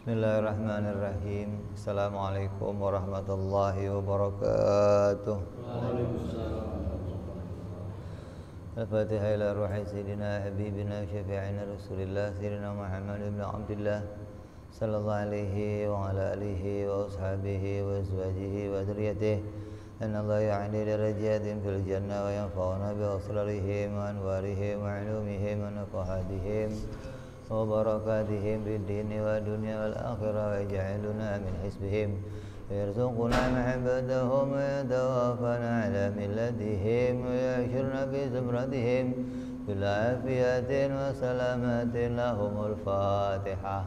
Bismillahirrahmanirrahim. Assalamualaikum warahmatullahi wabarakatuh. Al-Fatihah ila ruhi sayyidina habibina syafi'ina rasulillah sayyidina Muhammad ibn Abdullah sallallahu alaihi wa ala alihi wa ashabihi wa azwajihi wa dhurriyyatihi anna Allah ya'ni darajatin fil jannah wa yanfa'una bi asrarihim wa anwarihim wa ulumihim wa nafahatihim wa barakatihim fid dini wa dunya wal akhirah wa yaj'aluna min hisbihim yarzuquna mahabbatahum wa yatawaffana ala millatihim wa yahshurna fi zumratihim bil afiyatin wa salamatin lahumul fatihah.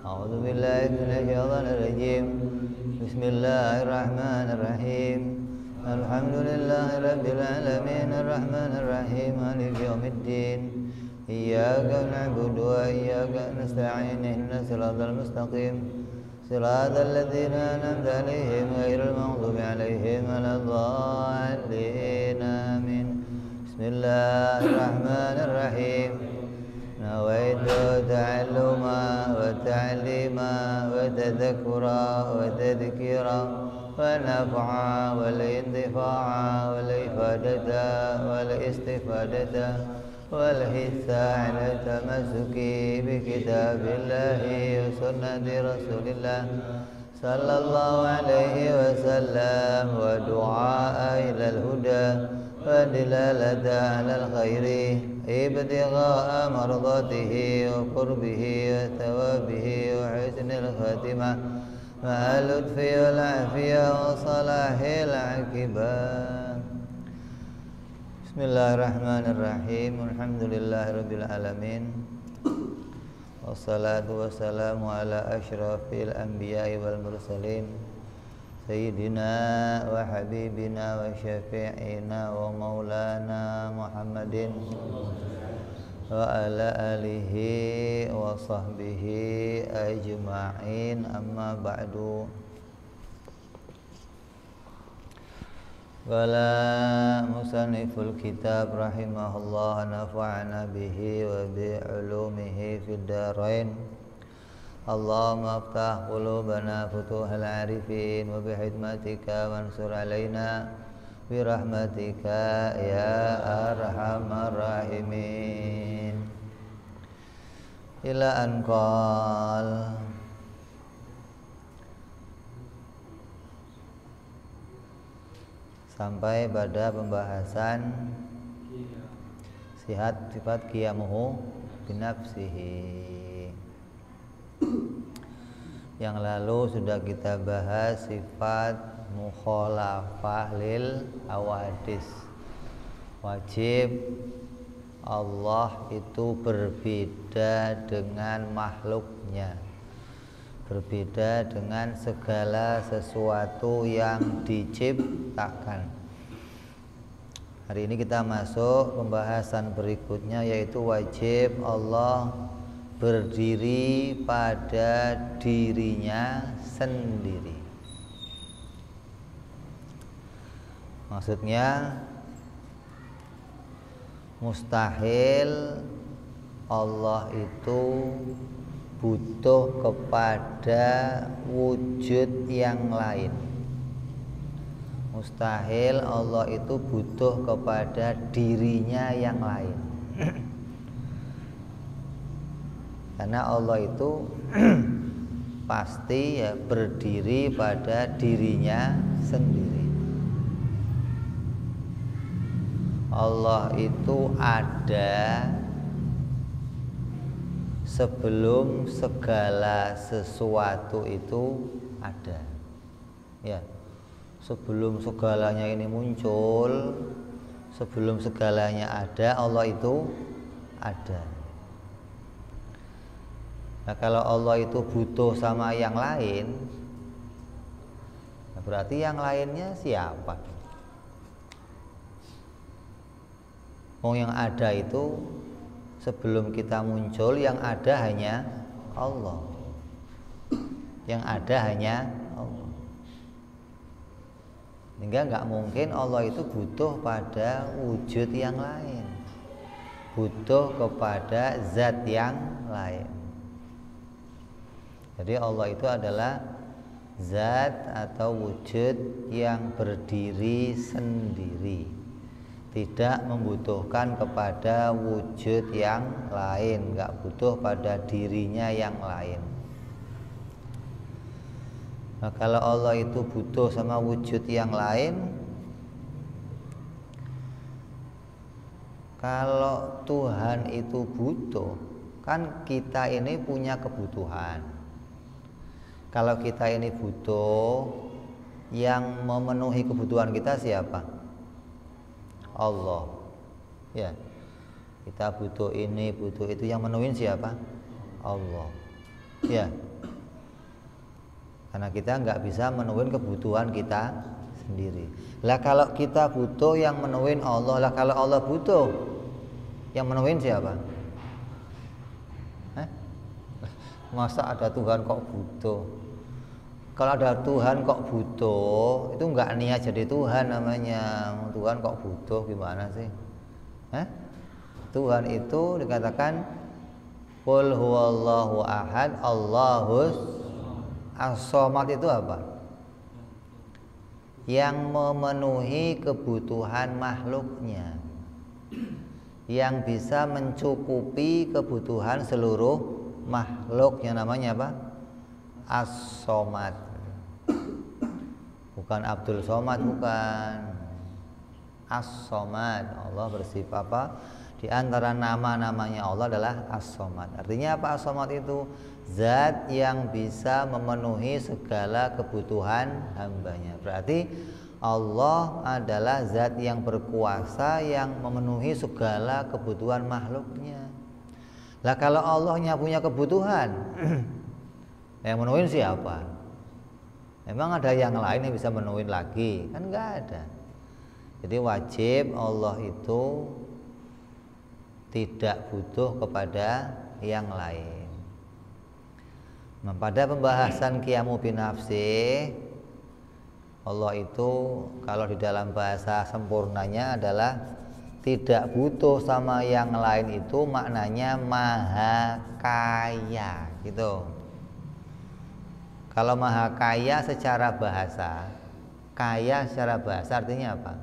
A'udzu billahi minasy syaithanir rajim. Bismillahirrahmanirrahim. Alhamdulillahi rabbil alamin arrahmanir rahim maliki yaumiddin. Iyyaka na'budu wa iyyaka nasta'in ihdinas siratal mustaqim siratal ladzina an'amta 'alaihim ghairil maghdubi 'alaihim waladdallin amin. Bismillahirrahmanirrahim. Nawaitu ta'alluma wa ta'lima wa tadhakkura wa tadhkira wa naf'a wal intifa'a wal ifadata wal istifadata والحث على التمسك بكتاب الله وسنة رسول الله صلى الله عليه وسلم ودعاء إلى الهدى ودلالة على الخير ابتغاء مرضاته وقربه وثوابه وحسن الخاتمة مع اللطف والعافية وصلاح العاقبة. Bismillahirrahmanirrahim. Alhamdulillahirabbil alamin. Wassalatu wassalamu ala asyrafil anbiya'i wal mursalin sayyidina wa habibina wa syafi'ina wa maulana Muhammadin wa ala alihi wa sahbihi ajma'in, amma ba'du. Qala musanniful kitab rahimahullah nafa'ana bihi wa bi'ulumihi fid darain. Allahumma aftah qulubana futuhal arifin wa bihidmatika wansur alaina birahmatika ya arhamar rahimin. Ila anqal sampai pada pembahasan sifat qiyamuhu binafsihi. Yang lalu sudah kita bahas sifat mukhalafah lil awadis. Wajib Allah itu berbeda dengan makhluknya, berbeda dengan segala sesuatu yang diciptakan. Hari ini kita masuk pembahasan berikutnya, yaitu wajib Allah berdiri pada dirinya sendiri. Maksudnya mustahil Allah itu butuh kepada wujud yang lain. Mustahil Allah itu butuh kepada dirinya yang lain. Karena Allah itu pasti ya berdiri pada dirinya sendiri. Allah itu ada sebelum segala sesuatu itu ada. Ya, sebelum segalanya ini muncul, sebelum segalanya ada, Allah itu ada. Nah, kalau Allah itu butuh sama yang lain, nah berarti yang lainnya siapa? Yang ada itu sebelum kita muncul, yang ada hanya Allah. Yang ada hanya Allah. Sehingga nggak mungkin Allah itu butuh pada wujud yang lain, butuh kepada zat yang lain. Jadi Allah itu adalah zat atau wujud yang berdiri sendiri, tidak membutuhkan kepada wujud yang lain, nggak butuh pada dirinya yang lain. Nah, kalau Allah itu butuh sama wujud yang lain, kalau Tuhan itu butuh, kan kita ini punya kebutuhan. Kalau kita ini butuh, yang memenuhi kebutuhan kita siapa? Allah. Ya. Kita butuh ini, butuh itu, yang menuhin siapa? Allah. Ya. Karena kita nggak bisa menuhin kebutuhan kita sendiri. Lah kalau kita butuh, yang menuhin Allah. Lah kalau Allah butuh, yang menuhin siapa? Masa ada Tuhan kok butuh? Kalau ada Tuhan kok butuh, itu nggak niat jadi Tuhan namanya. Tuhan kok butuh gimana sih? Tuhan itu dikatakan Qul huwallahu ahad Allahus as-somad. Itu apa? Yang memenuhi kebutuhan makhluknya, yang bisa mencukupi kebutuhan seluruh makhluk, yang namanya apa? As-somad. Bukan Abdul Somad, bukan. As-somad. Allah bersifat apa? Di antara nama-namanya Allah adalah As-somad. Artinya apa As-somad itu? Zat yang bisa memenuhi segala kebutuhan hambanya. Berarti Allah adalah zat yang berkuasa, yang memenuhi segala kebutuhan makhluknya. Lah kalau Allahnya punya kebutuhan, yang menuhin siapa? Emang ada yang lain yang bisa menuhin lagi? Kan nggak ada. Jadi wajib Allah itu tidak butuh kepada yang lain. Nah, pada pembahasan Qiyamu binafsi, Allah itu kalau di dalam bahasa sempurnanya adalah tidak butuh sama yang lain, itu maknanya maha kaya gitu. Kalau maha kaya secara bahasa, kaya secara bahasa artinya apa?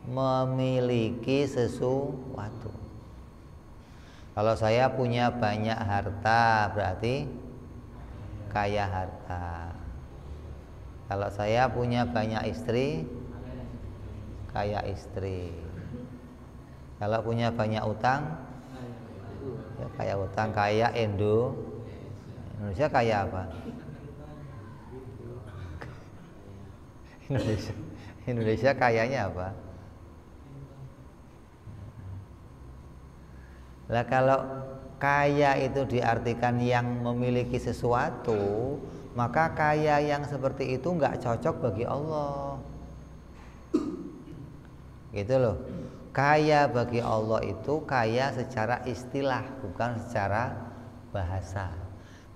Memiliki sesuatu. Kalau saya punya banyak harta, berarti kaya harta. Kalau saya punya banyak istri, kaya istri. Kalau punya banyak utang, ya kaya utang. Kaya Indonesia kaya apa? Indonesia kayanya apa? Lah kalau kaya itu diartikan yang memiliki sesuatu, maka kaya yang seperti itu nggak cocok bagi Allah. Gitu loh. Kaya bagi Allah itu kaya secara istilah, bukan secara bahasa.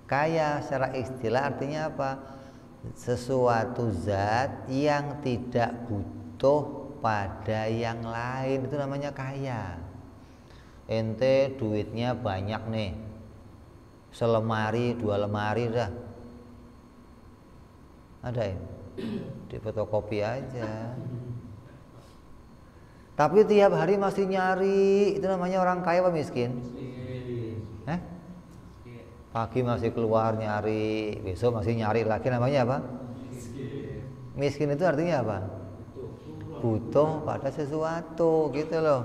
Kaya secara istilah artinya apa? Sesuatu zat yang tidak butuh pada yang lain, itu namanya kaya. Ente duitnya banyak nih, selemari, 2 lemari dah ada ya, di fotokopi aja. Tapi tiap hari masih nyari, itu namanya orang kaya apa miskin? Pagi masih keluar nyari, besok masih nyari lagi, namanya apa? Miskin itu artinya apa? Butuh pada sesuatu gitu loh.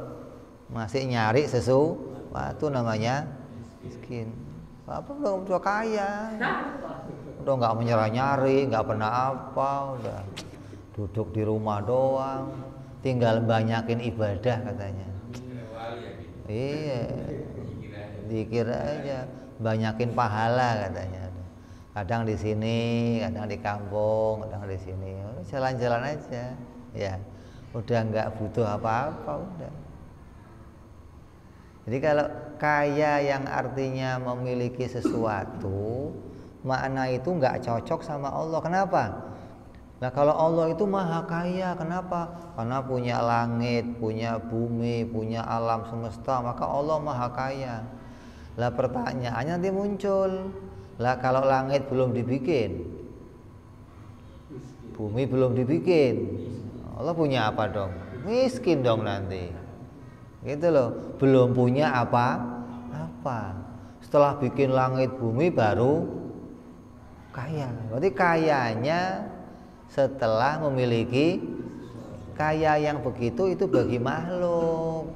Masih nyari sesuatu, namanya miskin. Apa udah kaya, udah nggak menyerah nyari, nggak pernah apa, udah duduk di rumah doang, tinggal banyakin ibadah katanya. Iya, dikira aja, banyakin pahala katanya. Kadang di sini, kadang di kampung, kadang di sini, jalan-jalan aja, ya. Udah nggak butuh apa-apa, udah. Jadi kalau kaya yang artinya memiliki sesuatu, makna itu nggak cocok sama Allah. Kenapa? Nah kalau Allah itu maha kaya, kenapa? Karena punya langit, punya bumi, punya alam semesta, maka Allah maha kaya. Lah pertanyaannya nanti muncul, Lah kalau langit belum dibikin, bumi belum dibikin, Allah punya apa dong? Miskin dong nanti. Gitu loh, belum punya apa-apa. Setelah bikin langit bumi baru kaya. Berarti kayanya setelah memiliki. Kaya yang begitu itu bagi makhluk.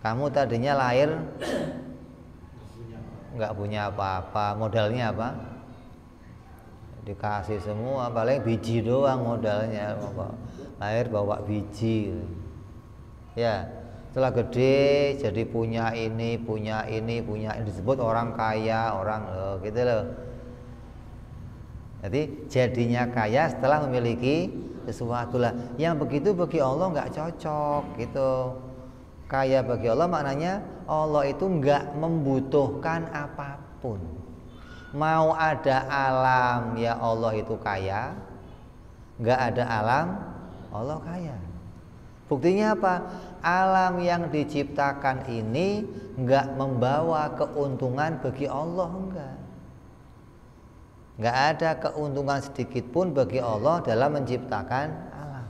Kamu tadinya lahir nggak punya apa-apa, modalnya apa? Dikasih semua, paling biji doang modalnya. Lahir bawa biji. Ya, setelah gede jadi punya ini, disebut orang kaya, orang gitu loh. Jadi jadinya kaya setelah memiliki sesuatu lah. Yang begitu bagi Allah nggak cocok gitu. Kaya bagi Allah maknanya Allah itu nggak membutuhkan apapun. Mau ada alam ya Allah itu kaya, nggak ada alam Allah kaya. Buktinya apa? Alam yang diciptakan ini nggak membawa keuntungan bagi Allah, enggak. Nggak ada keuntungan sedikit pun bagi Allah dalam menciptakan alam.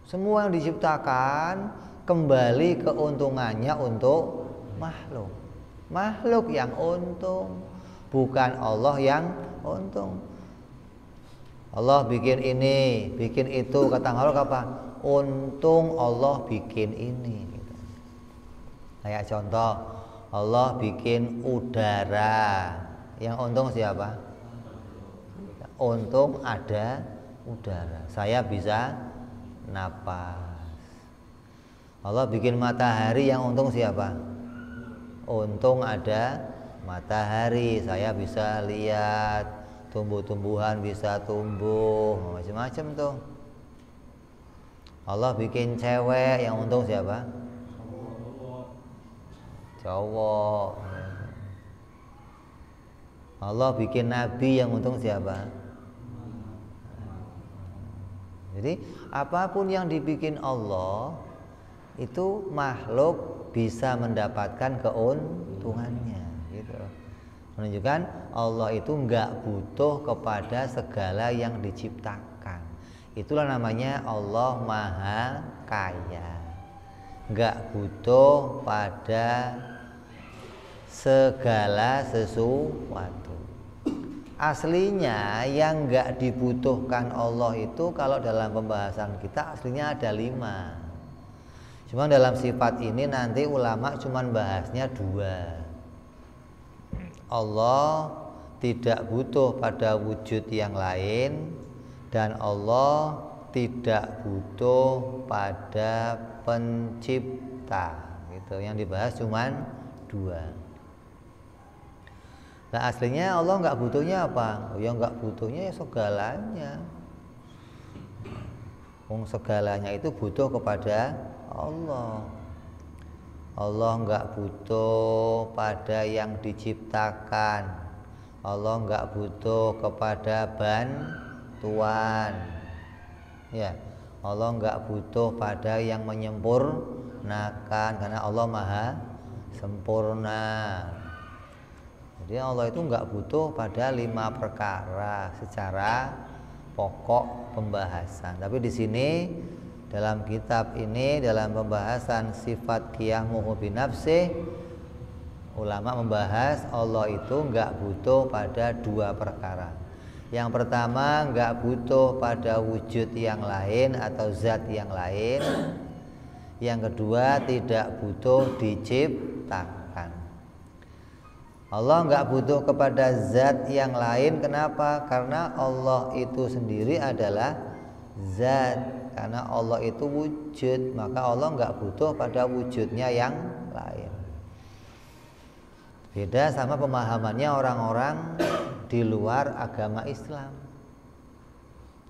Semua yang diciptakan kembali keuntungannya untuk makhluk. Makhluk yang untung, bukan Allah yang untung. Allah bikin ini, bikin itu, kata Allah apa? Untung Allah bikin ini. Kayak contoh, Allah bikin udara, yang untung siapa? Untung ada udara, saya bisa napas. Allah bikin matahari, yang untung siapa? Untung ada matahari, saya bisa lihat, tumbuh-tumbuhan bisa tumbuh, macam-macam tuh. Allah bikin cewek, yang untung siapa? Cowok. Allah bikin nabi, yang untung siapa? Jadi apapun yang dibikin Allah itu makhluk bisa mendapatkan keuntungannya, gitu. Menunjukkan Allah itu nggak butuh kepada segala yang diciptakan. Itulah namanya Allah Maha Kaya. Nggak butuh pada segala sesuatu. Aslinya yang nggak dibutuhkan Allah itu kalau dalam pembahasan kita aslinya ada 5. Cuma dalam sifat ini nanti ulama cuman bahasnya 2. Allah tidak butuh pada wujud yang lain, dan Allah tidak butuh pada pencipta. Gitu. Yang dibahas cuman 2. Nah aslinya Allah nggak butuhnya apa? Ya nggak butuhnya ya segalanya. Segalanya itu butuh kepada Allah. Allah nggak butuh pada yang diciptakan. Allah nggak butuh kepada bantuan. Ya, Allah nggak butuh pada yang menyempurnakan, karena Allah Maha Sempurna. Jadi Allah itu nggak butuh pada 5 perkara secara pokok pembahasan. Tapi di sini dalam kitab ini, dalam pembahasan sifat qiyamuhu binafsih, ulama membahas Allah itu nggak butuh pada 2 perkara. Yang pertama, nggak butuh pada wujud yang lain atau zat yang lain. Yang kedua, tidak butuh diciptakan. Allah nggak butuh kepada zat yang lain. Kenapa? Karena Allah itu sendiri adalah zat. Karena Allah itu wujud, maka Allah nggak butuh pada wujudnya yang lain. Beda sama pemahamannya orang-orang di luar agama Islam.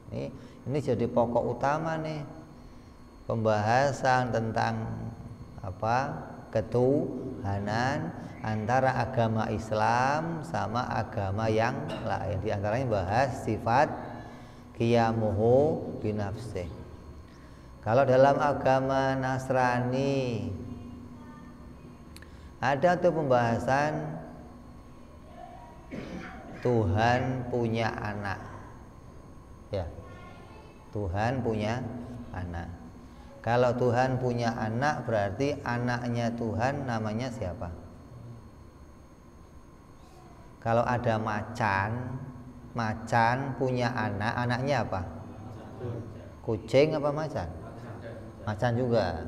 Ini jadi pokok utama nih pembahasan tentang ketuhanan antara agama Islam sama agama yang lain. Di antaranya bahas sifat qiyamuhu binafsih. Kalau dalam agama Nasrani ada tuh pembahasan Tuhan punya anak. Ya. Tuhan punya anak. Kalau Tuhan punya anak berarti anaknya Tuhan namanya siapa? Kalau ada macan punya anak, anaknya apa? Kucing apa macan? Macan juga.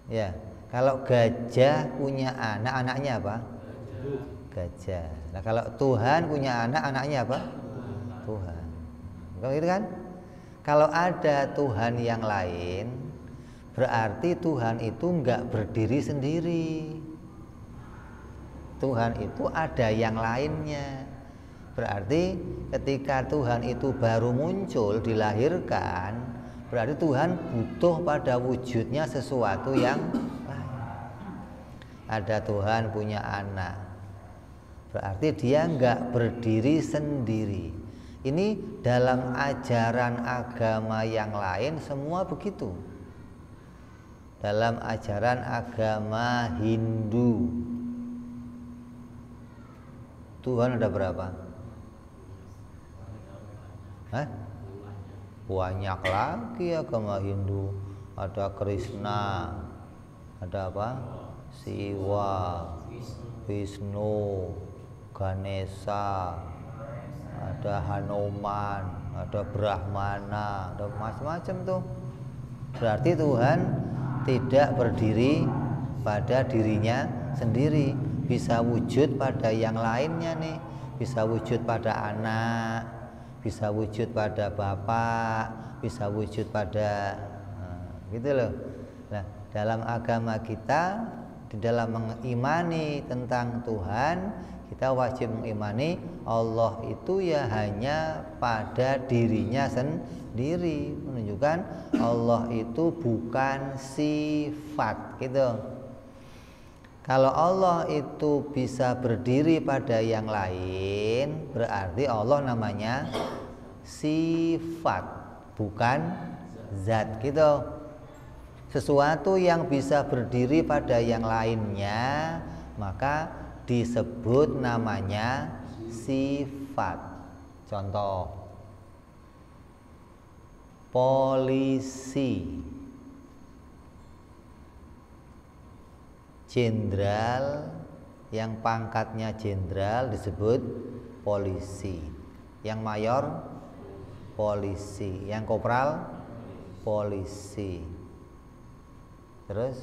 Ya. Kalau gajah punya anak, anaknya apa? Gajah. Nah, kalau Tuhan punya anak, anaknya apa? Tuhan. Kalau gitu kan? Kalau ada Tuhan yang lain, berarti Tuhan itu enggak berdiri sendiri. Tuhan itu ada yang lainnya. Berarti ketika Tuhan itu baru muncul, dilahirkan, berarti Tuhan butuh pada wujudnya sesuatu yang lain. Ada Tuhan punya anak, berarti dia enggak berdiri sendiri. Ini dalam ajaran agama yang lain semua begitu. Dalam ajaran agama Hindu, Tuhan ada berapa? Hah? Banyak lagi agama Hindu. Ada Krishna, ada apa? Siwa, Vishnu, Ganesha, ada Hanuman, ada Brahmana, ada macam-macam tuh. Berarti Tuhan tidak berdiri pada dirinya sendiri, bisa wujud pada yang lainnya nih, bisa wujud pada anak, bisa wujud pada bapak, bisa wujud pada gitu loh. Nah, dalam agama kita, di dalam mengimani tentang Tuhan, kita wajib mengimani Allah itu ya hanya pada dirinya sendiri, menunjukkan Allah itu bukan sifat gitu. Kalau Allah itu bisa berdiri pada yang lain, berarti Allah namanya sifat, bukan zat gitu. Sesuatu yang bisa berdiri pada yang lainnya, maka disebut namanya sifat. Contoh, polisi, jenderal, yang pangkatnya jenderal disebut polisi, yang mayor polisi, yang kopral polisi. Terus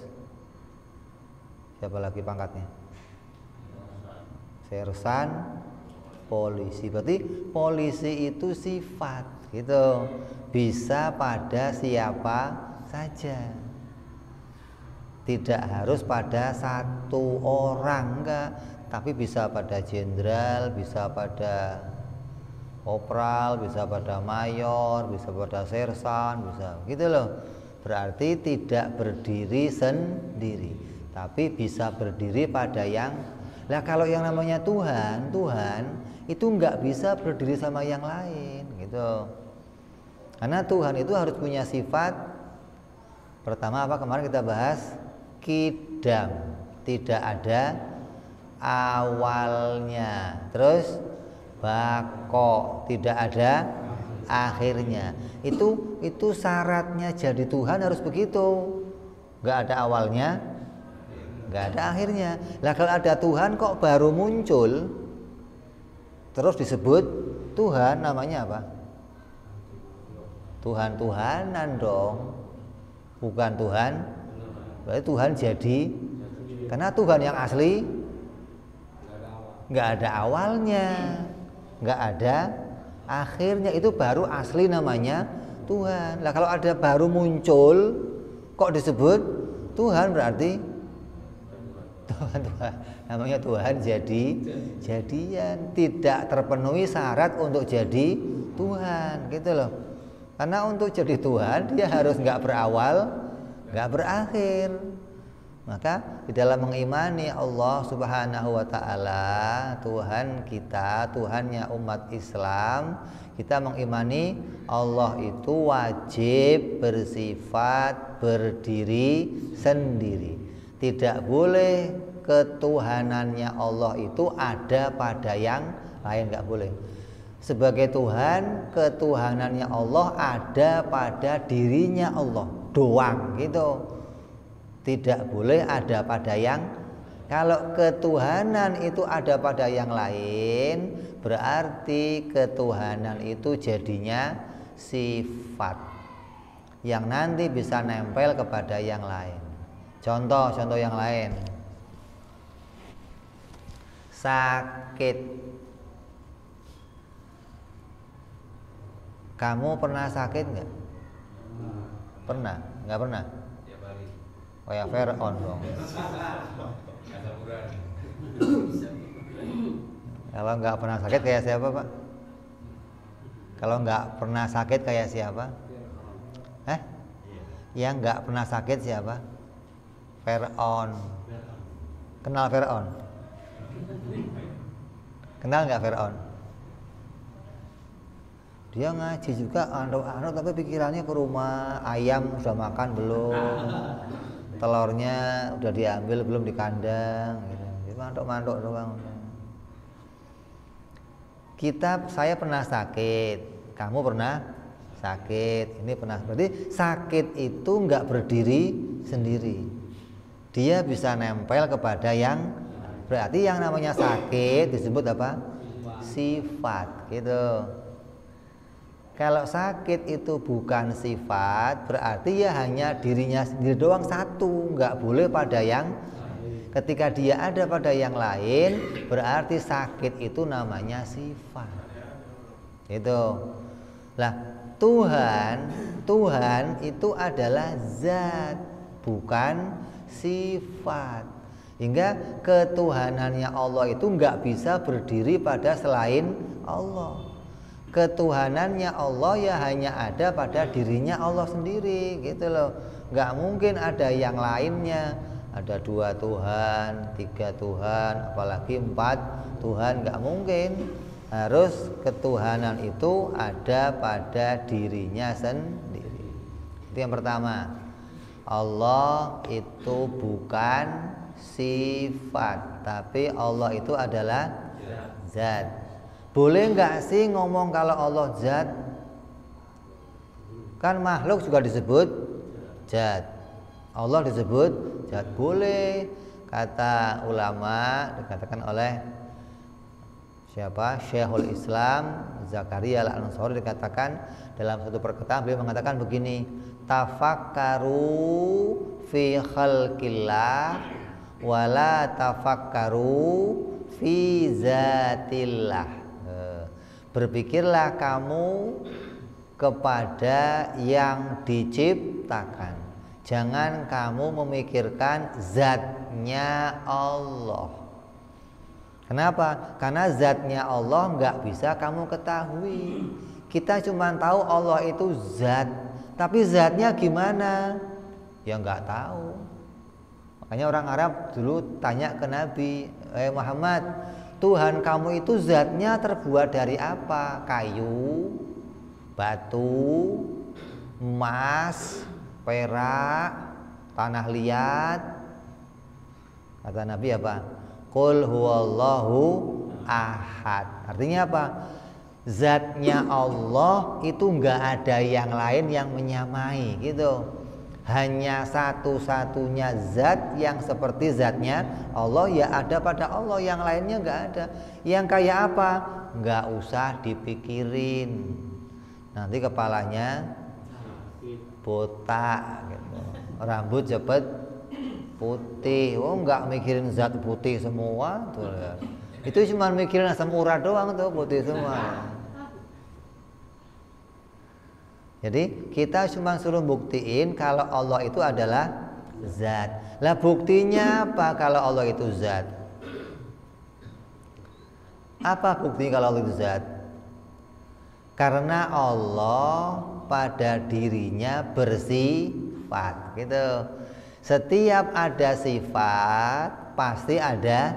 siapa lagi pangkatnya? Sersan polisi. Berarti polisi itu sifat gitu, bisa pada siapa saja, tidak harus pada satu orang, enggak, tapi bisa pada jenderal, bisa pada kopral, bisa pada mayor, bisa pada sersan, bisa gitu loh. Berarti tidak berdiri sendiri, tapi bisa berdiri pada yang. Lah kalau yang namanya Tuhan itu nggak bisa berdiri sama yang lain gitu. Karena Tuhan itu harus punya sifat. Pertama apa kemarin kita bahas? Kidam, tidak ada awalnya. Terus bako, tidak ada akhirnya. Itu syaratnya jadi Tuhan harus begitu. Nggak ada awalnya, nggak ada akhirnya. Lah kalau ada Tuhan kok baru muncul terus disebut Tuhan, namanya apa? Tuhan-Tuhanan dong, bukan Tuhan. Berarti Tuhan jadi, karena Tuhan yang asli nggak ada awalnya, nggak ada akhirnya, itu baru asli namanya Tuhan. Lah kalau ada baru muncul kok disebut Tuhan, berarti Tuhan namanya Tuhan jadian, tidak terpenuhi syarat untuk jadi Tuhan gitu loh. Karena untuk jadi Tuhan dia harus nggak berawal, nggak berakhir. Maka di dalam mengimani Allah Subhanahu wa Ta'ala, Tuhan kita, Tuhannya umat Islam, kita mengimani Allah itu wajib bersifat berdiri sendiri. Tidak boleh ketuhanannya Allah itu ada pada yang lain, nggak boleh. Sebagai Tuhan, ketuhanannya Allah ada pada dirinya Allah doang gitu. Tidak boleh ada pada yang. Kalau ketuhanan itu ada pada yang lain, berarti ketuhanan itu jadinya sifat yang nanti bisa nempel kepada yang lain. Contoh yang lain. Sakit. Kamu pernah sakit nggak? Pernah? Nggak pernah? Kayak Fir'aun dong. Kalau nggak pernah sakit kayak siapa, Pak? Kalau nggak pernah sakit kayak siapa? Yang nggak pernah sakit siapa? Fir'aun. Kenal Fir'aun? Kenal nggak Fir'aun? Dia ngaji juga anu tapi pikirannya ke rumah. Ayam udah makan belum? Telurnya udah diambil belum di kandang gitu. Dia mantuk-mantuk doang. Saya pernah sakit, kamu pernah sakit, ini pernah. Berarti sakit itu nggak berdiri sendiri. Dia bisa nempel kepada yang, berarti yang namanya sakit disebut apa? Sifat gitu. Kalau sakit itu bukan sifat, berarti ya hanya dirinya sendiri doang satu, nggak boleh pada yang. Ketika dia ada pada yang lain, berarti sakit itu namanya sifat. Itu. Lah, Tuhan itu adalah zat, bukan sifat. Hingga ketuhanannya Allah itu nggak bisa berdiri pada selain Allah. Ketuhanannya Allah ya hanya ada pada dirinya Allah sendiri gitu loh. Nggak mungkin ada yang lainnya. Ada 2 Tuhan, 3 Tuhan, apalagi 4 Tuhan, nggak mungkin. Harus ketuhanan itu ada pada dirinya sendiri. Itu yang pertama. Allah itu bukan sifat, tapi Allah itu adalah zat. Boleh nggak sih ngomong kalau Allah zat? Kan makhluk juga disebut zat. Allah disebut zat. Boleh. Kata ulama, dikatakan oleh siapa? Syekhul Islam Zakaria Al-Ansari, dikatakan dalam satu perkataan beliau mengatakan begini, tafakkaru fi khalqillah wala tafakkaru fi zatillah. Berpikirlah kamu kepada yang diciptakan, jangan kamu memikirkan zatnya Allah. Kenapa? Karena zatnya Allah nggak bisa kamu ketahui. Kita cuma tahu Allah itu zat, tapi zatnya gimana? Ya nggak tahu. Makanya orang Arab dulu tanya ke Nabi, Muhammad, Tuhan kamu itu zatnya terbuat dari apa? Kayu, batu, emas, perak, tanah liat. Kata Nabi apa? Qul huwallahu ahad. Artinya apa? Zatnya Allah itu enggak ada yang lain yang menyamai gitu. Hanya satu-satunya zat yang seperti zatnya Allah ya ada pada Allah, yang lainnya enggak ada. Yang kayak apa? Enggak usah dipikirin. Nanti kepalanya botak gitu. Rambut cepet putih. Oh, enggak mikirin zat putih semua tuh ya. Itu cuma mikirin asam urat doang tuh, putih semua. Jadi kita cuma suruh buktiin kalau Allah itu adalah zat. Lah buktinya apa kalau Allah itu zat? Apa bukti kalau Allah itu zat? Karena Allah pada dirinya bersifat gitu. Setiap ada sifat pasti ada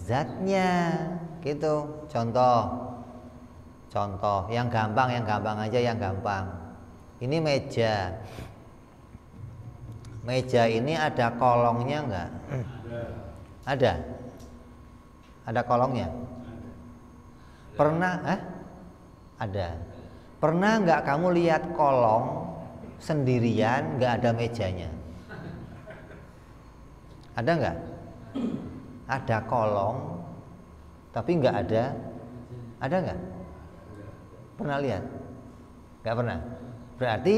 zatnya gitu. Contoh yang gampang aja, yang gampang. Ini meja. Meja ini ada kolongnya enggak? Ada? Ada kolongnya? Pernah? Ada. Pernah nggak kamu lihat kolong sendirian nggak ada mejanya? Ada nggak? Ada kolong tapi nggak ada nggak? Pernah lihat? Nggak pernah. Berarti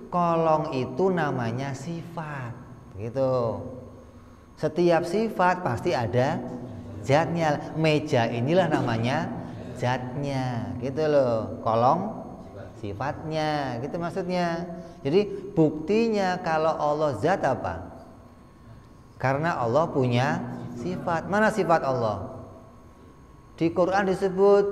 kolong itu namanya sifat, gitu. Setiap sifat pasti ada zatnya. Meja inilah namanya zatnya, gitu loh. Kolong sifatnya, gitu maksudnya. Jadi buktinya kalau Allah zat apa? Karena Allah punya sifat. Mana sifat Allah? Di Quran disebut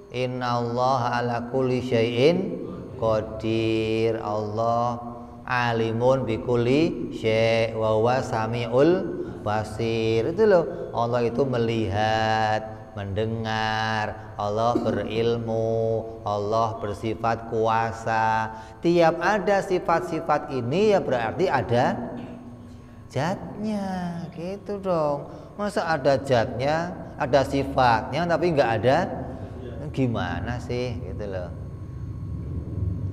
innallaha ala kulli syai'in qadir. Allah alimun bikulli syai' wa huwa samiul basir. Itu loh, Allah itu melihat, mendengar, Allah berilmu, Allah bersifat kuasa. Tiap ada sifat-sifat ini ya berarti ada zatnya, gitu dong. Masa ada zatnya, ada sifatnya tapi nggak ada, gimana sih, gitu loh.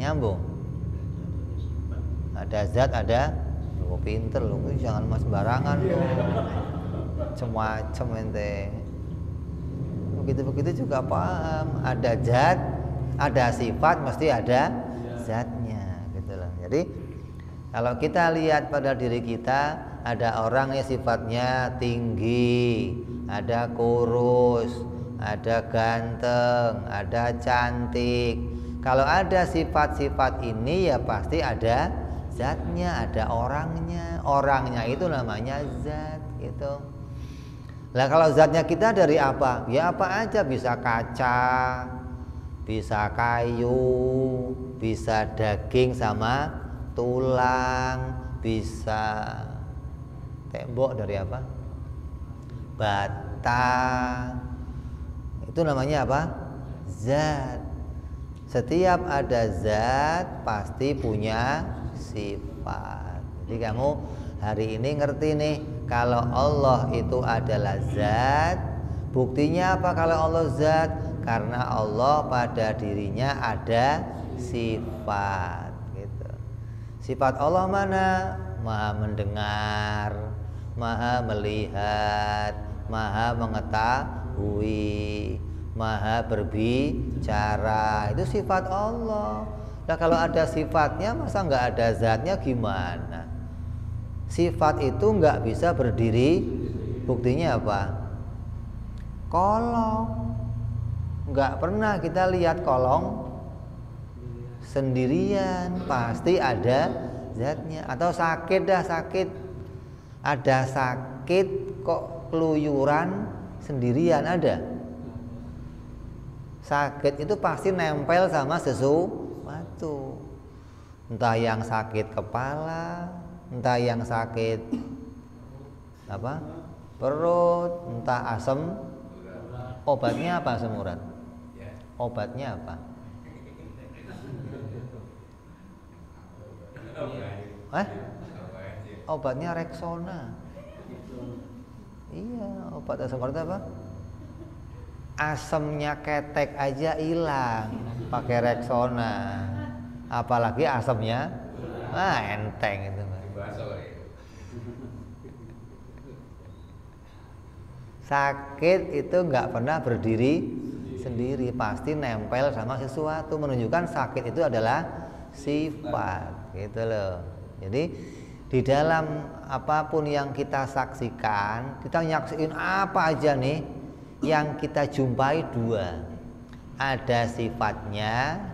Nyambung. Ada zat, ada, lo pinter lo, jangan mas sembarangan lo, macem-macem ente. Begitu-begitu juga paham. Ada zat, ada sifat, mesti ada zatnya, gitu loh. Jadi kalau kita lihat pada diri kita, ada orang yang sifatnya tinggi, ada kurus, ada ganteng, ada cantik. Kalau ada sifat-sifat ini ya pasti ada zatnya, ada orangnya. Orangnya itu namanya zat, gitu. Lah kalau zatnya kita dari apa? Ya apa aja, bisa kaca, bisa kayu, bisa daging sama tulang, bisa tembok dari apa? Bata. Itu namanya apa? Zat. Setiap ada zat pasti punya sifat. Jadi kamu hari ini ngerti nih, kalau Allah itu adalah zat. Buktinya apa kalau Allah zat? Karena Allah pada dirinya ada sifat, gitu. Sifat Allah mana? Maha mendengar, maha melihat, maha mengetahui, maha berbicara. Itu sifat Allah. Nah kalau ada sifatnya masa nggak ada zatnya, gimana? Sifat itu nggak bisa berdiri. Buktinya apa? Kolong. Nggak pernah kita lihat kolong sendirian, pasti ada zatnya. Atau sakit dah, sakit. Ada sakit kok keluyuran sendirian, ada? Sakit itu pasti nempel sama sesuatu. Entah yang sakit kepala, entah yang sakit apa? Perut, entah asam. Obatnya apa asam urat? Obatnya apa? Obatnya Rexona. Iya, obat asam urat apa? Asamnya ketek aja hilang pakai Rexona, apalagi asamnya enteng itu. Sakit itu nggak pernah berdiri sendiri, pasti nempel sama sesuatu, menunjukkan sakit itu adalah sifat, gitu loh. Jadi di dalam apapun yang kita saksikan, kita nyaksiin apa aja nih, yang kita jumpai dua, ada sifatnya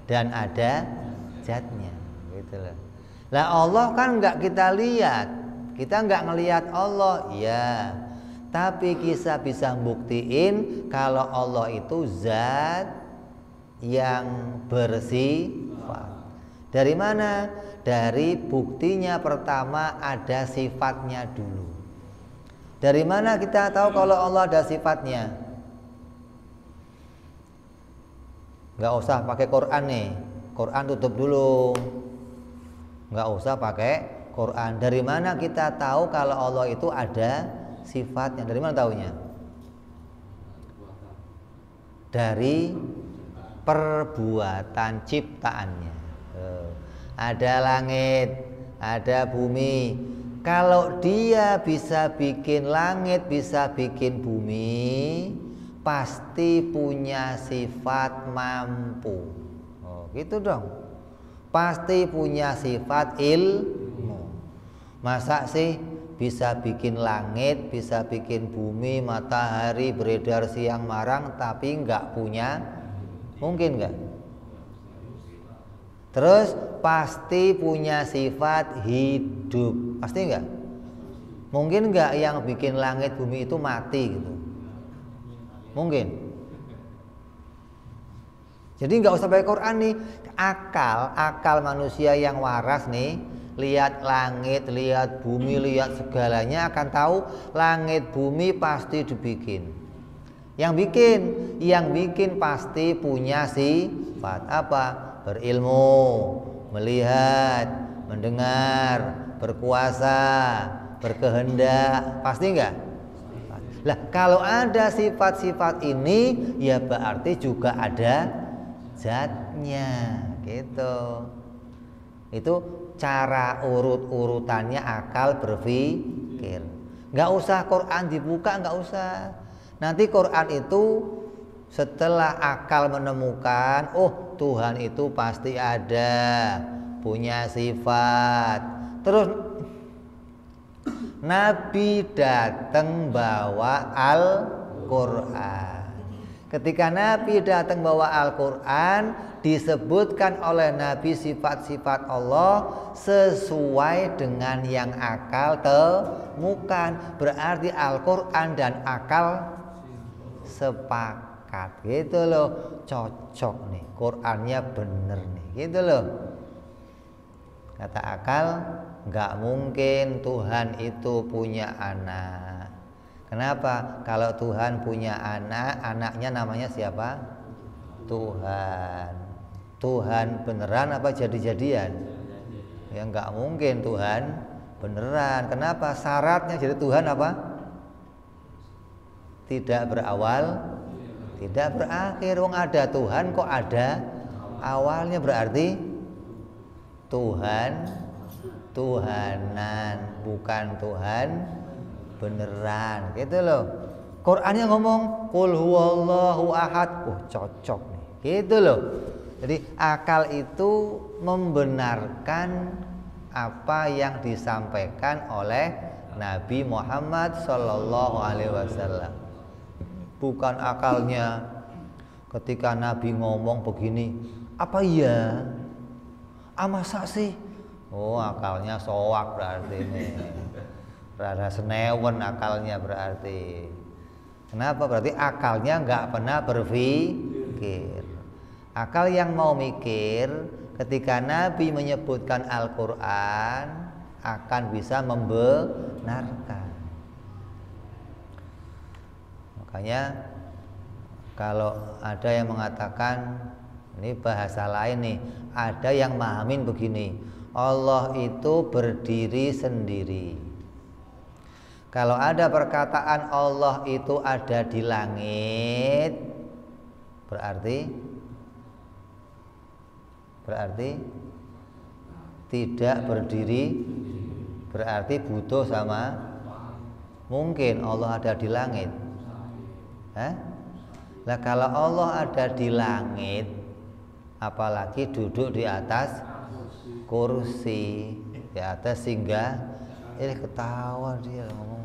dan ada zatnya, gitu loh. Lah Allah kan nggak kita lihat, kita nggak ngelihat Allah, ya. Tapi kita bisa buktiin kalau Allah itu zat yang bersifat. Dari mana? Dari buktinya pertama ada sifatnya dulu. Dari mana kita tahu kalau Allah ada sifatnya? Nggak usah pakai Quran nih. Quran tutup dulu. Nggak usah pakai Quran. Dari mana kita tahu kalau Allah itu ada sifatnya. Dari mana taunya? Dari perbuatan ciptaannya. Ada langit, ada bumi. Kalau dia bisa bikin langit, bisa bikin bumi, pasti punya sifat mampu. Oh, gitu dong. Pasti punya sifat ilmu. Masa sih bisa bikin langit, bisa bikin bumi, matahari beredar siang marang, tapi nggak punya? Mungkin nggak? Terus pasti punya sifat hidup, pasti nggak? Mungkin nggak yang bikin langit bumi itu mati gitu? Mungkin. Jadi nggak usah pakai Quran nih, akal manusia yang waras nih, lihat langit, lihat bumi, lihat segalanya akan tahu langit bumi pasti dibikin. Yang bikin pasti punya sifat apa? Berilmu, melihat, mendengar, berkuasa, berkehendak, pasti enggak? Lah kalau ada sifat-sifat ini ya berarti juga ada zatnya, gitu. Itu cara urut-urutannya akal berpikir. Enggak usah Quran dibuka, enggak usah. Nanti Quran itu setelah akal menemukan, oh Tuhan itu pasti ada, punya sifat. Terus Nabi datang bawa Al-Quran. Ketika Nabi datang bawa Al-Quran, disebutkan oleh Nabi sifat-sifat Allah sesuai dengan yang akal temukan. Berarti Al-Quran dan akal sepakat. Gitu loh, cocok nih, Qurannya bener nih, gitu loh. Kata akal, nggak mungkin Tuhan itu punya anak. Kenapa? Kalau Tuhan punya anak, anaknya namanya siapa? Tuhan. Tuhan beneran apa jadi-jadian? Ya nggak mungkin Tuhan beneran. Kenapa? Syaratnya jadi Tuhan apa? Tidak berawal, tidak berakhir. Wong ada Tuhan kok ada awalnya, berarti Tuhan Tuhanan, bukan Tuhan beneran, gitu loh. Qurannya ngomong qul huwallahu ahad. Cocok nih, gitu loh. Jadi akal itu membenarkan apa yang disampaikan oleh Nabi Muhammad Sallallahu Alaihi Wasallam. Bukan akalnya ketika Nabi ngomong begini, apa iya? Masa sih? Oh, akalnya soak berarti ini. Rada senewen akalnya berarti. Kenapa? Berarti akalnya nggak pernah berpikir. Akal yang mau mikir ketika Nabi menyebutkan Al-Quran akan bisa membenarkan. Makanya kalau ada yang mengatakan, ini bahasa lain nih, ada yang mahamin begini, Allah itu berdiri sendiri. Kalau ada perkataan Allah itu ada di langit, berarti tidak berdiri, berarti butuh sama. Mungkin Allah ada di langit. Lah kalau Allah ada di langit, apalagi duduk di atas kursi, di atas singgah. Ketawa dia ngomong.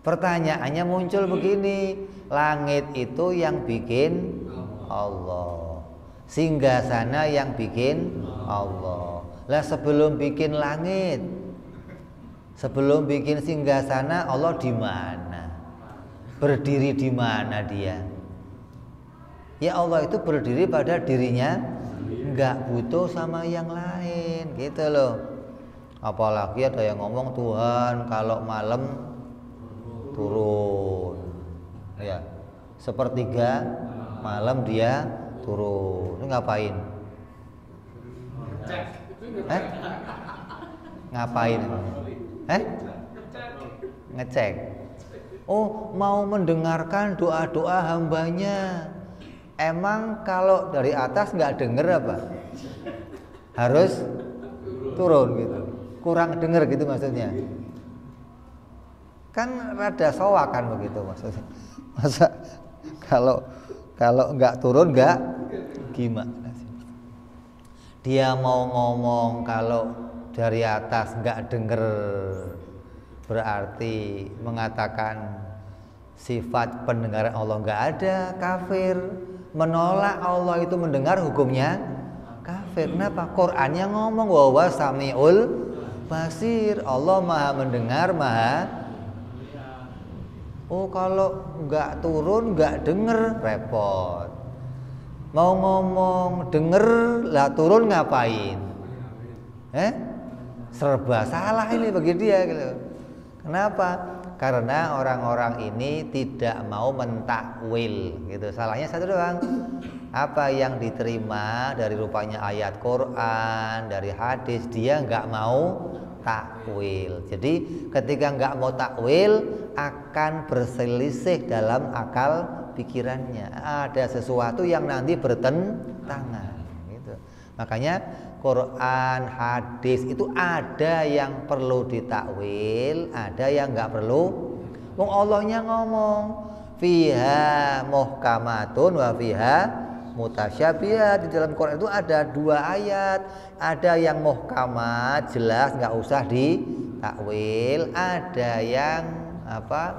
Pertanyaannya muncul begini, langit itu yang bikin Allah, singgasana yang bikin Allah. Lah sebelum bikin langit, sebelum bikin singgasana, Allah di mana? Berdiri di mana dia? Ya Allah itu berdiri pada dirinya, nggak butuh sama yang lain, gitu loh. Apalagi ada yang ngomong Tuhan kalau malam turun, ya sepertiga malam dia turun. Ini ngapain? Ngapain? Ngecek. Oh, mau mendengarkan doa-doa hambanya. Emang kalau dari atas nggak denger apa? Harus turun gitu. Kurang denger gitu maksudnya. Kan rada soak kan begitu maksudnya. Masa kalau nggak turun nggak gimana sih? Dia mau ngomong kalau dari atas nggak denger, berarti mengatakan sifat pendengaran Allah nggak ada, kafir. Menolak Allah itu mendengar, hukumnya kafir. Kenapa? Qurannya ngomong wa samiul basir, Allah maha mendengar, maha. Oh, kalau nggak turun nggak denger, repot. Mau ngomong denger lah, turun ngapain? Serba salah ini bagi dia gitu. Kenapa? Karena orang-orang ini tidak mau mentakwil gitu. Salahnya satu doang. Apa yang diterima dari rupanya ayat Quran, dari hadis, dia nggak mau takwil. Jadi ketika nggak mau takwil akan berselisih dalam akal pikirannya. Ada sesuatu yang nanti bertentangan gitu. Makanya Quran, hadis itu ada yang perlu ditakwil, ada yang nggak perlu. Wong Allahnya ngomong fiha muhkamatun wa fiha mutasyabihat. Di dalam Quran itu ada 2 ayat, ada yang muhkamat jelas nggak usah ditakwil, ada yang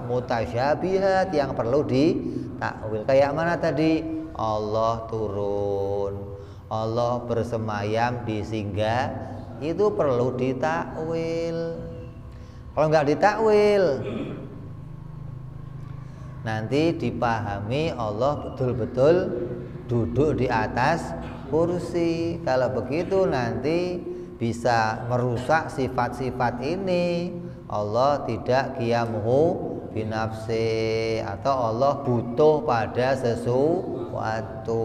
mutasyabihat yang perlu ditakwil. Kayak mana tadi? Allah turun, Allah bersemayam di singgah, itu perlu ditakwil. Kalau nggak ditakwil, nanti dipahami Allah betul-betul duduk di atas kursi. Kalau begitu nanti bisa merusak sifat-sifat ini. Allah tidak qiyamuhu binafsi, atau Allah butuh pada sesuatu.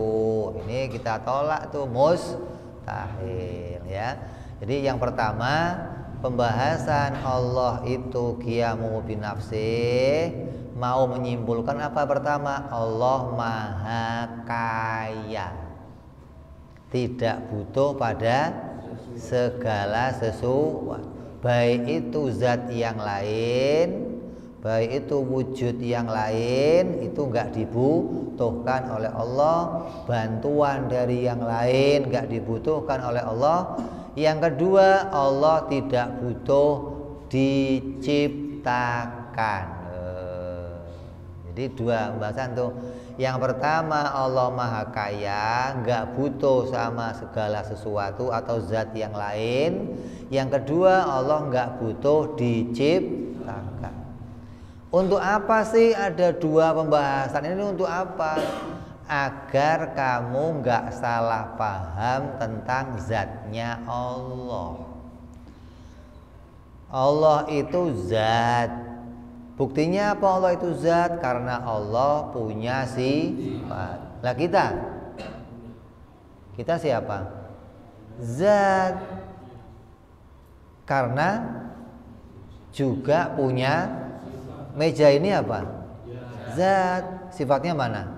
Ini kita tolak tuh, mustahil ya. Jadi yang pertama, pembahasan Allah itu qiyamuhu binafsi mau menyimpulkan apa? Pertama, Allah maha kaya, tidak butuh pada segala sesuatu, baik itu zat yang lain, baik itu wujud yang lain, itu enggak dibutuhkan oleh Allah. Bantuan dari yang lain enggak dibutuhkan oleh Allah. Yang kedua, Allah tidak butuh diciptakan. Jadi 2 pembahasan tuh. Yang pertama, Allah maha kaya, enggak butuh sama segala sesuatu atau zat yang lain. Yang kedua, Allah enggak butuh diciptakan. Untuk apa sih ada 2 pembahasan ini? Untuk apa? Agar kamu nggak salah paham tentang zatnya Allah. Allah itu zat. Buktinya apa Allah itu zat? Karena Allah punya sifat. Lah kita siapa? Zat. Karena juga punya. Meja ini apa? Zat. Sifatnya mana?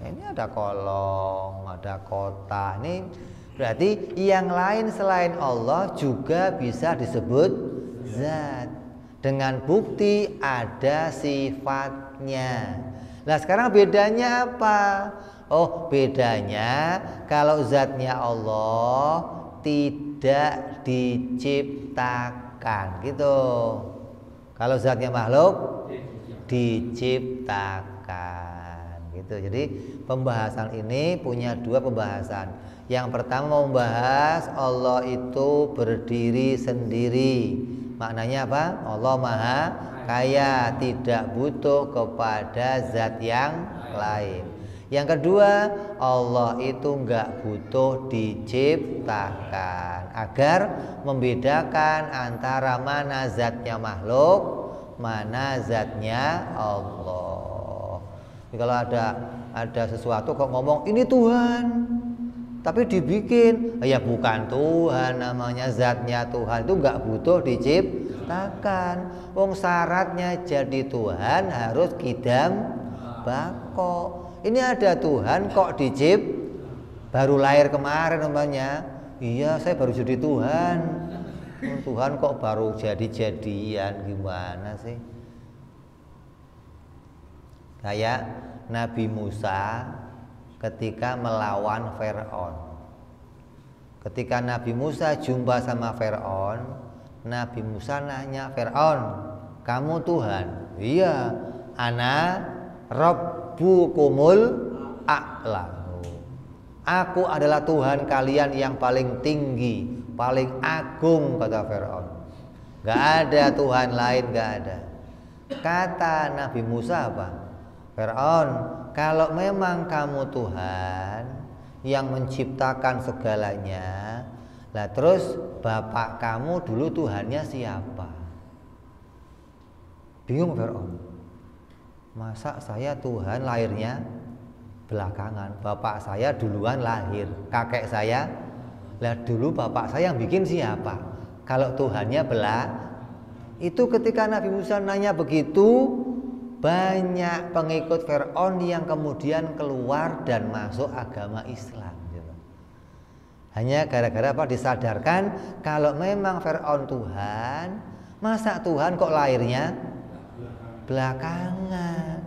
Ini ada kolong, ada kotak. Ini berarti yang lain selain Allah juga bisa disebut zat, dengan bukti ada sifatnya. Nah sekarang bedanya apa? Oh, bedanya kalau zatnya Allah tidak diciptakan gitu. Kalau zatnya makhluk diciptakan gitu. Jadi pembahasan ini punya 2 pembahasan. Yang pertama membahas Allah itu berdiri sendiri. Maknanya apa? Allah maha kaya, tidak butuh kepada zat yang lain. Yang kedua, Allah itu enggak butuh diciptakan. Agar membedakan antara mana zatnya makhluk, mana zatnya Allah. Jadi kalau ada sesuatu kok ngomong ini Tuhan, tapi dibikin. Ya bukan Tuhan namanya, zatnya Tuhan itu nggak butuh diciptakan. Wong syaratnya jadi Tuhan harus kidam bako. Ini ada Tuhan kok baru lahir kemarin namanya. Iya saya baru jadi Tuhan. Tuhan kok baru jadi-jadian, gimana sih? Kayak Nabi Musa ketika melawan Fir'aun. Ketika Nabi Musa jumpa sama Fir'aun, Nabi Musa nanya, Fir'aun, kamu Tuhan? Iya, ana Rabbukumul a'la. Aku adalah Tuhan kalian yang paling tinggi, paling agung, kata Fir'aun. Gak ada Tuhan lain, gak ada. Kata Nabi Musa apa? Fir'aun, kalau memang kamu Tuhan yang menciptakan segalanya, lah terus bapak kamu dulu Tuhannya siapa? Bingung Fir'aun. Masa saya Tuhan lahirnya belakangan, bapak saya duluan lahir, kakek saya, lah dulu bapak saya yang bikin siapa? Kalau Tuhannya itu ketika Nabi Musa nanya begitu, banyak pengikut Fir'aun yang kemudian keluar dan masuk agama Islam. Hanya gara-gara apa? Disadarkan kalau memang Fir'aun Tuhan, masa Tuhan kok lahirnya belakangan?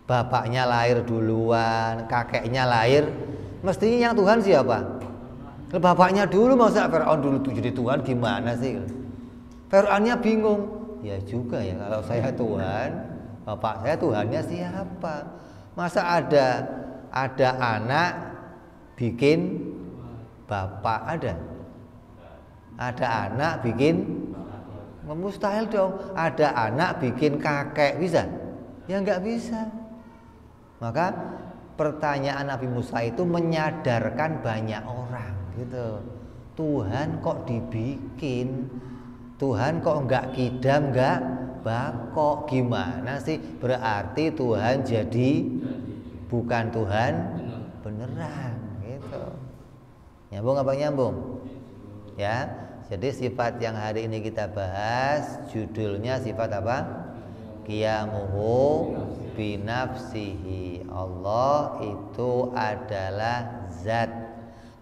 Bapaknya lahir duluan, kakeknya lahir, mestinya yang Tuhan siapa? Bapaknya dulu, masa Fir'aun dulu jadi Tuhan, gimana sih? Fir'aunnya bingung. Ya juga ya, kalau saya Tuhan, bapak saya Tuhannya siapa? Masa ada anak bikin bapak, ada anak bikin, mustahil dong. Ada anak bikin kakek, bisa? Ya nggak bisa. Maka pertanyaan Nabi Musa itu menyadarkan banyak orang gitu. Tuhan kok dibikin, Tuhan kok nggak kidam, nggak bakok, gimana sih? Berarti Tuhan jadi bukan Tuhan beneran gitu. Nyambung apa nyambung? Ya, jadi sifat yang hari ini kita bahas judulnya sifat apa? Qiyamuhu binafsihi. Allah itu adalah zat,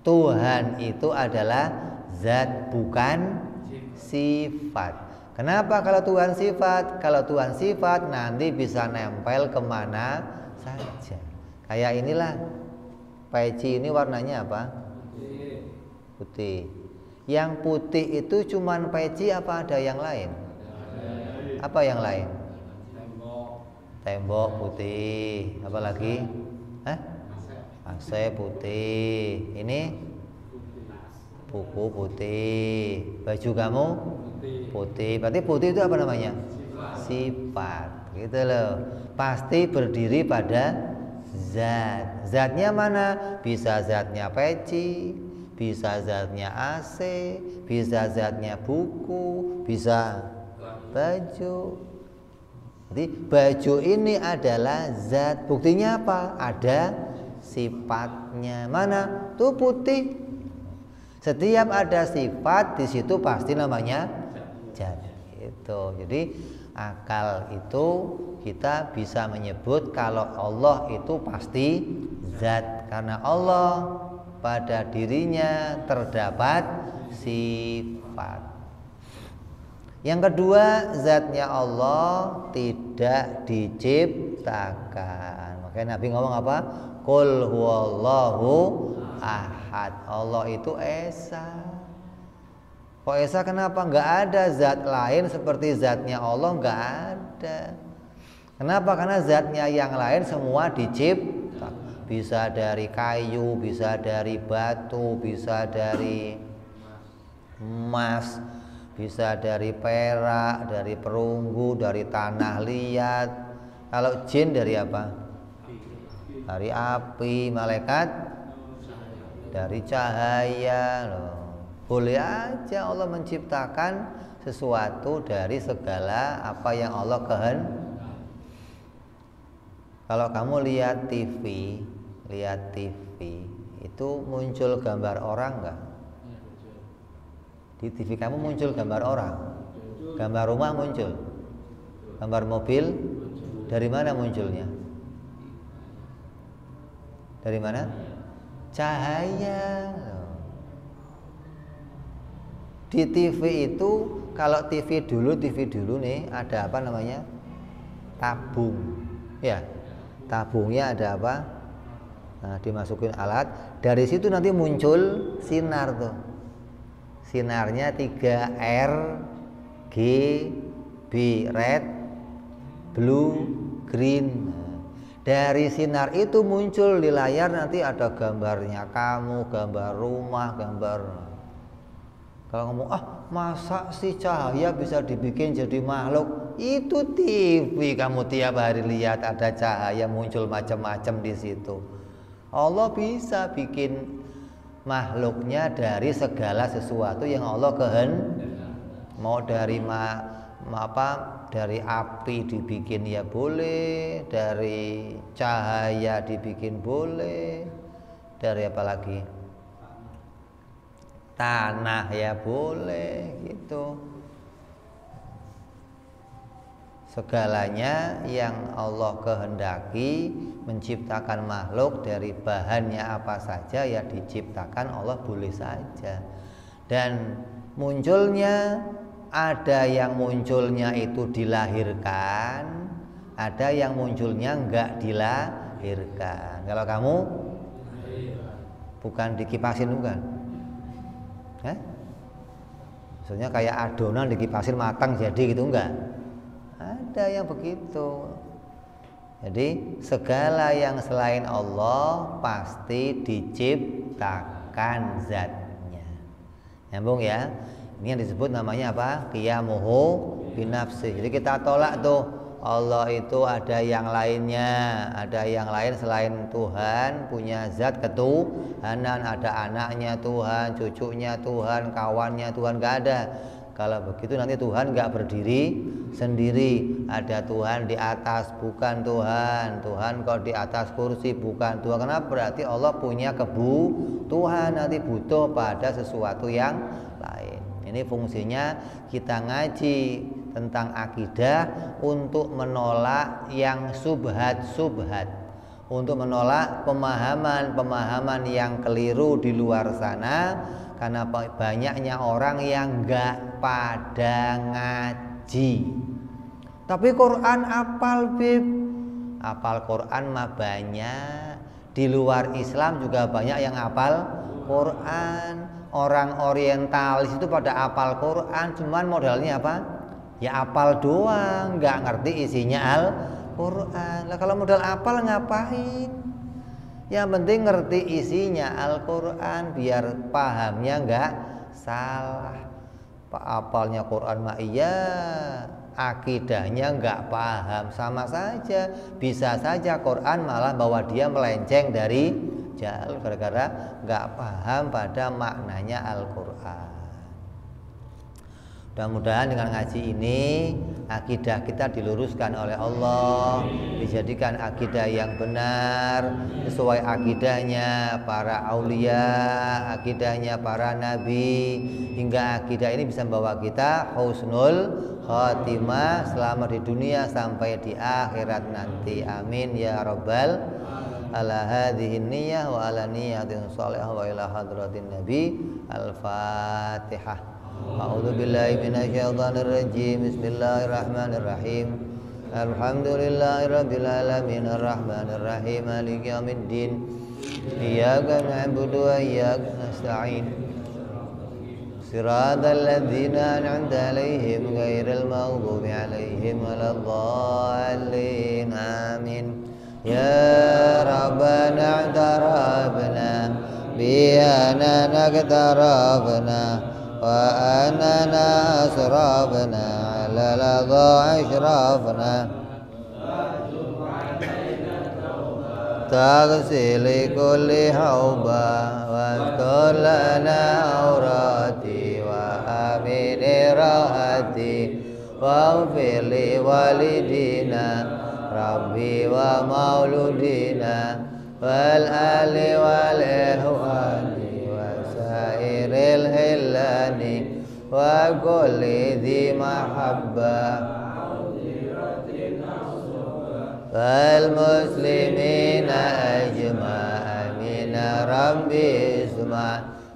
Tuhan itu adalah zat, bukan sifat. Kenapa kalau Tuhan sifat? Kalau Tuhan sifat nanti bisa nempel kemana saja. Kayak inilah peci ini warnanya apa? Putih. Yang putih itu cuman peci apa ada yang lain? Apa yang lain? Tembok putih. Apa lagi? AC putih. Ini buku putih. Baju kamu putih. Berarti putih itu apa namanya? Sifat. Gitu loh. Pasti berdiri pada zat. Zatnya mana? Bisa zatnya peci, bisa zatnya AC, bisa zatnya buku, bisa baju. Jadi baju ini adalah zat. Buktinya apa? Ada sifatnya. Mana? Tuh putih. Setiap ada sifat di situ pasti namanya zat. Itu. Jadi akal itu kita bisa menyebut kalau Allah itu pasti zat, karena Allah pada dirinya terdapat sifat. Yang kedua, zatnya Allah tidak diciptakan. Makanya Nabi ngomong apa? Qul huwallahu ahad. Allah itu esa. Kok esa kenapa? Nggak ada zat lain seperti zatnya Allah, nggak ada. Kenapa? Karena zatnya yang lain semua dicipta. Bisa dari kayu, bisa dari batu, bisa dari emas, bisa dari perak, dari perunggu, dari tanah liat. Kalau jin dari apa? Dari api. Malaikat dari cahaya. Loh. Boleh aja Allah menciptakan sesuatu dari segala apa yang Allah kehendaki. Kalau kamu lihat TV itu muncul gambar orang enggak? Di TV kamu muncul gambar orang, gambar rumah muncul, gambar mobil. Dari mana munculnya? Dari mana? Cahaya. Di TV itu, kalau TV dulu nih ada apa namanya? Tabung. Ya, tabungnya ada apa? Nah, dimasukin alat. Dari situ nanti muncul sinar tuh. Sinarnya 3 R G B, red, blue, green. Dari sinar itu muncul di layar nanti ada gambarnya kamu, gambar rumah, gambar. Kalau ngomong, masa sih cahaya bisa dibikin jadi makhluk? Itu TV, kamu tiap hari lihat ada cahaya muncul macam-macam di situ. Allah bisa bikin makhluknya dari segala sesuatu yang Allah kehendaki. Mau dari dari api dibikin ya boleh, dari cahaya dibikin boleh, dari apa lagi? Tanah ya boleh gitu. Segalanya yang Allah kehendaki menciptakan makhluk dari bahannya apa saja ya diciptakan Allah boleh saja. Dan munculnya, ada yang munculnya itu dilahirkan, ada yang munculnya enggak dilahirkan. Kalau kamu bukan dikipasin, bukan? Maksudnya kayak adonan dikipasin matang jadi gitu, enggak? Ada yang begitu. Jadi segala yang selain Allah pasti diciptakan zatnya. Nyambung ya? Ini yang disebut namanya apa? Qiyamuhu binafsi. Jadi kita tolak tuh Allah itu ada yang lainnya, ada yang lain selain Tuhan, punya zat ketuhanan, ada anaknya Tuhan, cucunya Tuhan, kawannya Tuhan, gak ada. Kalau begitu nanti Tuhan gak berdiri sendiri. Ada Tuhan di atas, bukan Tuhan. Tuhan kok di atas kursi, bukan Tuhan. Kenapa? Berarti Allah punya kebutuhan, nanti butuh pada sesuatu yang lain. Ini fungsinya kita ngaji tentang akidah untuk menolak yang subhat-subhat, untuk menolak pemahaman-pemahaman yang keliru di luar sana, karena banyaknya orang yang enggak pada ngaji. Tapi Quran apal, Bib. Apal Quran mah banyak. Di luar Islam juga banyak yang apal Quran. Orang orientalis itu pada apal Quran, cuman modalnya apa? Ya apal doang, nggak ngerti isinya Al-Quran. Lah kalau modal apal ngapain? Yang penting ngerti isinya Al-Quran biar pahamnya nggak salah. Apalnya Quran mah iya, akidahnya nggak paham, sama saja. Bisa saja Quran malah bawa dia melenceng dari jalan gara-gara nggak paham pada maknanya Al-Quran. Mudah-mudahan dengan ngaji ini akidah kita diluruskan oleh Allah, dijadikan akidah yang benar sesuai akidahnya para aulia, akidahnya para nabi, hingga akidah ini bisa membawa kita husnul khatimah selamat di dunia sampai di akhirat nanti. Amin ya rabbal ala hadhihi niyyah wa ala niyyatin shalihah wa ila hadratin nabi. Al-Fatihah. A'udzu billahi minasyaitonir rajim. Bismillahirrahmanirrahim. Alhamdulillahirabbil alamin arrahmanir rahim maliki yaumiddin. Iyyaka na'budu wa iyyaka nasta'in. Shiratal ladzina an'amta 'alaihim ghairil maghdubi 'alaihim waladdallin. Amin. Ya Rabbana i'tarafna bi anana i'tarafna wa anana asrafna ala ladha ashrafna taghsili kulli hauba wa lana aurati wa amini rahati wa ufili walidina Rabbi wa mauludina والآل والإخوان وسائر الهلان وكل ذي محبة فالمسلمين أجمعين ربي اسمع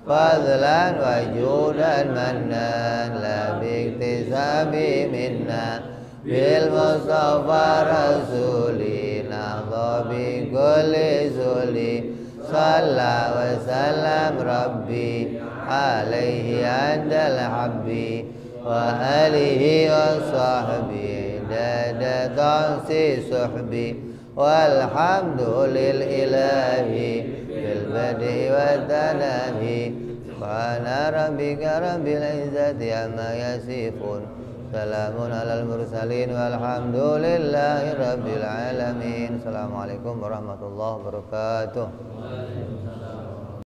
فضلا وجودا منا لا باكتساب منا بالمصطفى رسولي نهضى بكل زولي صلى وسلم ربي عليه عند الحبي وآله وصحبه داد تنسي صحبي والحمد للإله في البدء والتنامي سبحان ربك رب العزة عما يصفون سلام على المرسلين والحمد لله رب العالمين. Assalamualaikum warahmatullahi wabarakatuh.